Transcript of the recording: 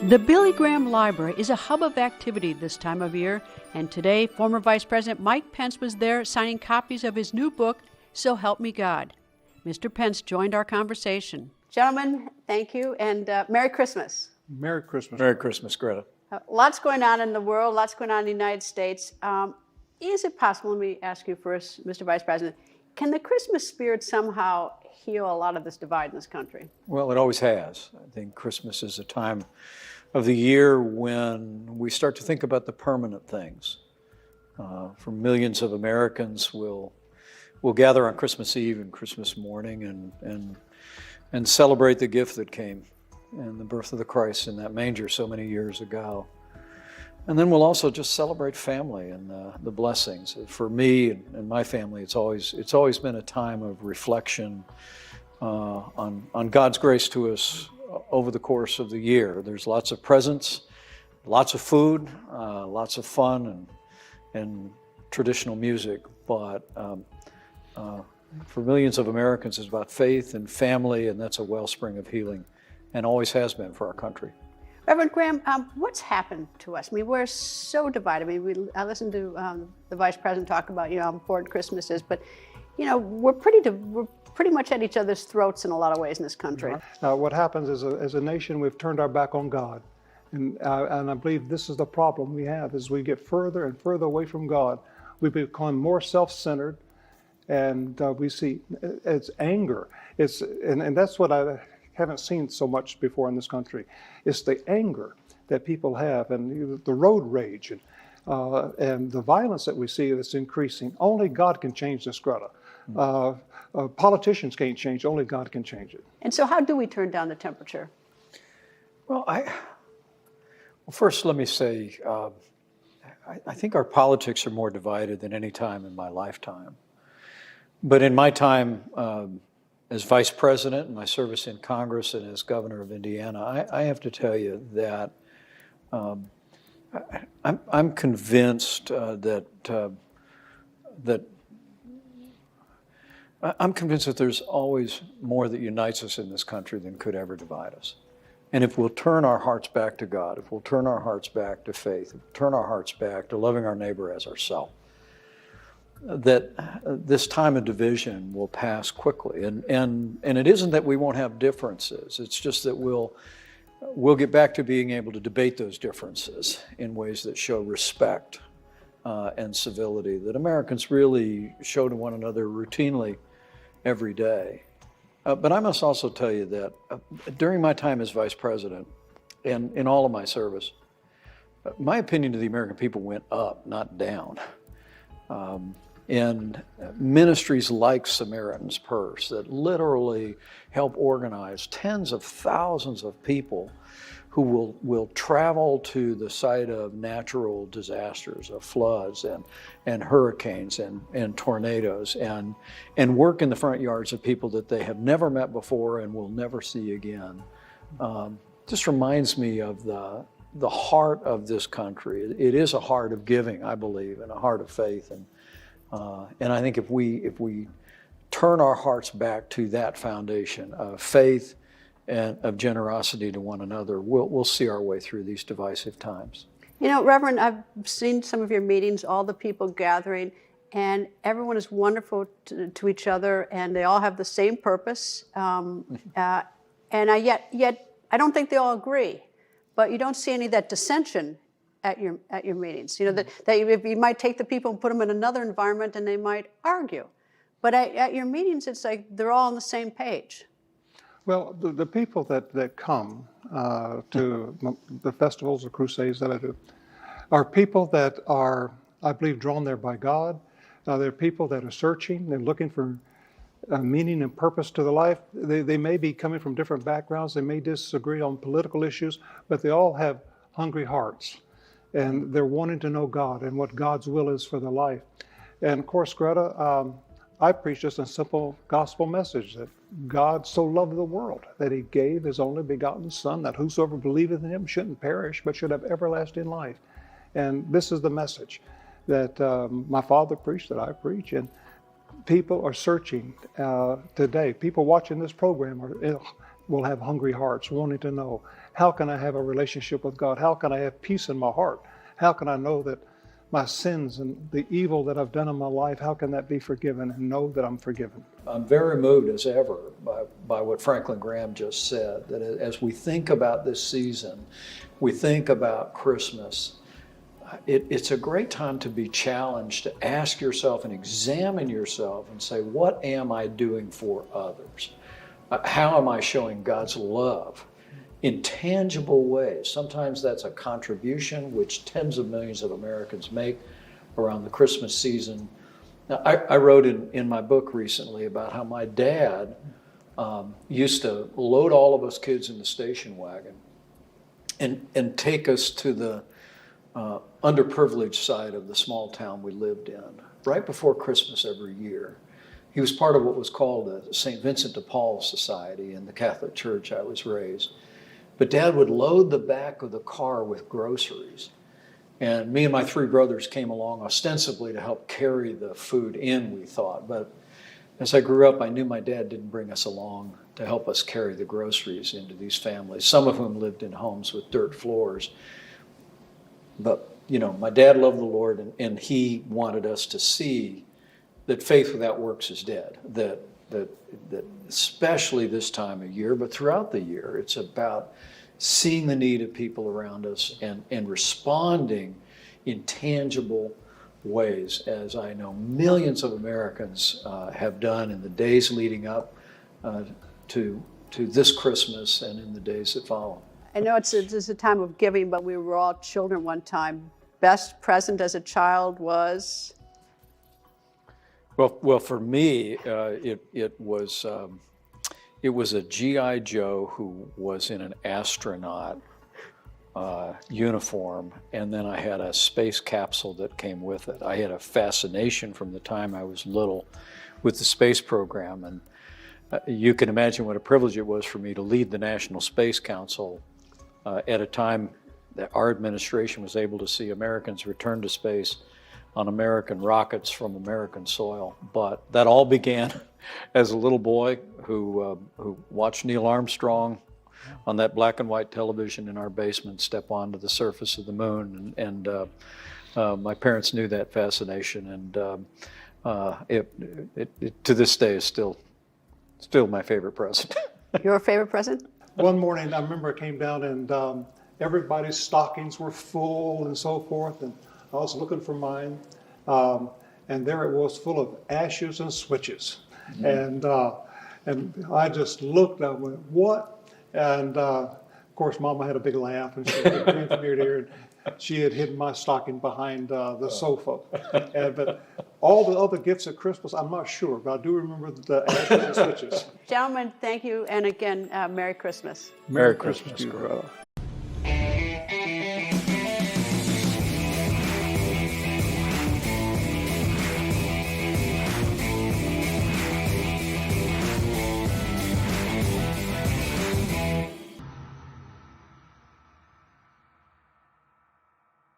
The Billy Graham Library is a hub of activity this time of year, and today former Vice President Mike Pence was there signing copies of his new book, So Help Me God. Mr. Pence joined our conversation. Gentlemen, thank you, and Merry Christmas. Merry Christmas. Merry Christmas, Greta. Lots going on in the world, lots going on in the United States. Is it possible, let me ask you first, Mr. Vice President, can the Christmas spirit somehow heal a lot of this divide in this country? Well, it always has. I think Christmas is a time of the year when we start to think about the permanent things. For millions of Americans, we'll gather on Christmas Eve and Christmas morning and celebrate the gift that came and the birth of the Christ in that manger so many years ago. And then we'll also just celebrate family and the blessings. For me and my family, it's always been a time of reflection on God's grace to us over the course of the year. There's lots of presents, lots of food, lots of fun, and traditional music. But for millions of Americans, it's about faith and family, and that's a wellspring of healing, and always has been for our country. Reverend Graham, what's happened to us? I mean, we're so divided. I mean, I listened to the Vice President talk about, how important Christmas is, but, we're pretty much at each other's throats in a lot of ways in this country. Now, what happens is, as a nation, we've turned our back on God. And I believe this is the problem we have, as we get further and further away from God, we become more self-centered, and we see it's anger. And that's what I haven't seen so much before in this country. It's the anger that people have, and the road rage, and the violence that we see that's increasing. Only God can change this, Greta. Politicians can't change, only God can change it. And so how do we turn down the temperature? Well, first let me say, I think our politics are more divided than any time in my lifetime. But in my time as Vice President, in my service in Congress, and as Governor of Indiana, I have to tell you that I'm convinced that there's always more that unites us in this country than could ever divide us. And if we'll turn our hearts back to God, if we'll turn our hearts back to faith, if we'll turn our hearts back to loving our neighbor as ourselves, that this time of division will pass quickly. And it isn't that we won't have differences, it's just that we'll get back to being able to debate those differences in ways that show respect and civility that Americans really show to one another routinely every day. But I must also tell you that during my time as Vice President and in all of my service, my opinion to the American people went up, not down. And ministries like Samaritan's Purse that literally help organize tens of thousands of people who will travel to the site of natural disasters, of floods and hurricanes and tornadoes, and work in the front yards of people that they have never met before and will never see again. Just reminds me of the heart of this country. It is a heart of giving, I believe, and a heart of faith. And I think if we turn our hearts back to that foundation of faith and of generosity to one another, we'll see our way through these divisive times. Reverend, I've seen some of your meetings, all the people gathering, and everyone is wonderful to each other, and they all have the same purpose. And yet I don't think they all agree, but you don't see any of that dissension at your meetings. That you might take the people and put them in another environment and they might argue. But at your meetings, it's like they're all on the same page. Well, the people that come to the festivals or crusades that I do are people that are, I believe, drawn there by God. They're people that are searching, they're looking for meaning and purpose to their life. They may be coming from different backgrounds, they may disagree on political issues, but they all have hungry hearts. And they're wanting to know God and what God's will is for their life. And of course, Greta, I preach just a simple gospel message that God so loved the world that he gave his only begotten Son, that whosoever believeth in him shouldn't perish, but should have everlasting life. And this is the message that my father preached, that I preach. And people are searching today. People watching this program will have hungry hearts, wanting to know. How can I have a relationship with God? How can I have peace in my heart? How can I know that my sins and the evil that I've done in my life, how can that be forgiven and know that I'm forgiven? I'm very moved as ever by what Franklin Graham just said, that as we think about this season, we think about Christmas, it's a great time to be challenged, to ask yourself and examine yourself and say, what am I doing for others? How am I showing God's love in tangible ways? Sometimes that's a contribution, which tens of millions of Americans make around the Christmas season. Now, I wrote in my book recently about how my dad used to load all of us kids in the station wagon and take us to the underprivileged side of the small town we lived in, right before Christmas every year. He was part of what was called the St. Vincent de Paul Society in the Catholic Church I was raised. But Dad would load the back of the car with groceries. And me and my three brothers came along ostensibly to help carry the food in, we thought. But as I grew up, I knew my dad didn't bring us along to help us carry the groceries into these families, some of whom lived in homes with dirt floors. But, you know, my dad loved the Lord, and he wanted us to see that faith without works is dead, that especially this time of year, but throughout the year, it's about seeing the need of people around us and responding in tangible ways, as I know millions of Americans have done in the days leading up to this Christmas and in the days that follow. I know it's a time of giving, but we were all children one time. Best present as a child was? Well, for me, it was a GI Joe who was in an astronaut uniform, and then I had a space capsule that came with it. I had a fascination from the time I was little with the space program, and you can imagine what a privilege it was for me to lead the National Space Council at a time that our administration was able to see Americans return to space on American rockets from American soil. But that all began as a little boy who watched Neil Armstrong on that black and white television in our basement step onto the surface of the moon. And my parents knew that fascination, and it to this day is still my favorite present. Your favorite present? One morning, I remember I came down and everybody's stockings were full and so forth, and I was looking for mine, and there it was, full of ashes and switches. Mm-hmm. And I just looked, I went, what? And of course, Mama had a big laugh, and she looked from ear to ear, and she had hidden my stocking behind the sofa. But all the other gifts at Christmas, I'm not sure, but I do remember the ashes and switches. Gentlemen, thank you, and again, Merry Christmas. Merry Christmas, to you, Greta.